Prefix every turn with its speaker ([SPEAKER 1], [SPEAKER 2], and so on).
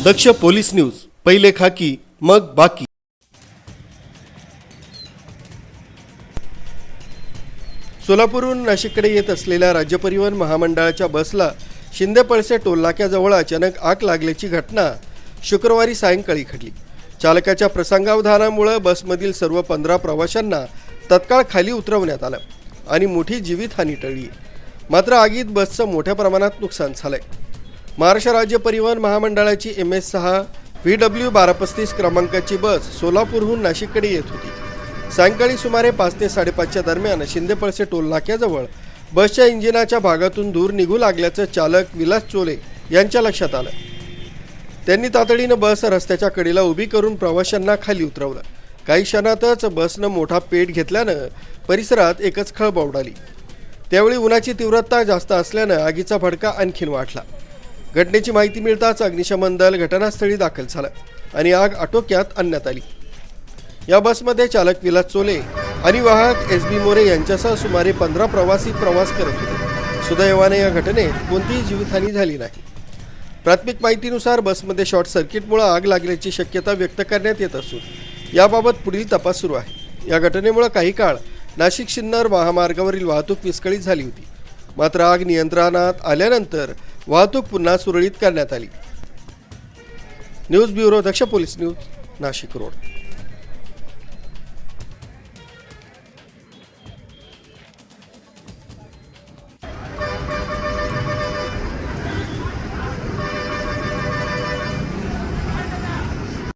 [SPEAKER 1] दक्ष police news, पहिले खाकी मग बाकी। सोलापूरहून नाशिककडे येत असलेल्या राज्य परिवहन महामंडळाच्या बसला शिंदेपळसे टोलनाक्याजवळ अचानक आग लागल्याची घटना शुक्रवारी सायंकाळी घडली। चालकाच्या प्रसंगावधानामुळे बसमधील सर्व 15 प्रवाशांना तत्काळ खाली उतरवण्यात आलं आणि मोठी जीवितहानी टळली। मात्र आगीत बसचं मोठ्या प्रमाणात नुकसान झालंय। महाराष्ट्र राज्य परिवहन महामंडळाची MS6 VW 1235 क्रमांकाची बस सोलापूरहून नाशिककडे येत होती। सायंकाळी सुमारे 5 ते 5:30च्या दरम्यान शिंदेपळसे टोलनाक्याजवळ बसच्या इंजिनाच्या भागातून धूर निघू लागल्याचं चालक विलास चोले यांच्या लक्षात आलं। त्यांनी तातडीनं बस रस्त्याच्या कडेला उभी करून प्रवाशांना खाली उतरवलं। काही क्षणातच बसनं मोठा पेट घेतल्यानं परिसरात एकच खळबळ उडाली। त्यावेळी उन्हाची तीव्रता जास्त असल्यानं आगीचा भडका आणखीन वाढला। घटनेची माहिती मिळताच अग्निशमन दल घटनास्थळी दाखल झालं आणि आग आटोक्यात आणण्यात आली। या बसमध्ये चालक विलास चोले आणि वाहक SB मोरे यांच्यासह सुमारे 15 प्रवासी प्रवास करत होते। सुदैवाने या घटनेत कोणतीही जीवितहानी झाली नाही। प्राथमिक माहितीनुसार बसमध्ये शॉर्ट सर्किटमुळे आग लागल्याची शक्यता व्यक्त करण्यात येत असून याबाबत पुढील तपास सुरू आहे। या घटनेमुळे काही काळ नाशिक सिन्नर महामार्गावरील वाहतूक विस्कळीत झाली होती। मात्र आग नियंत्रणात आल्यानंतर वाहतूक पुन्हा सुरळीत करण्यात आली। न्यूज ब्युरो, दक्ष पोलीस न्यूज, नाशिक रोड।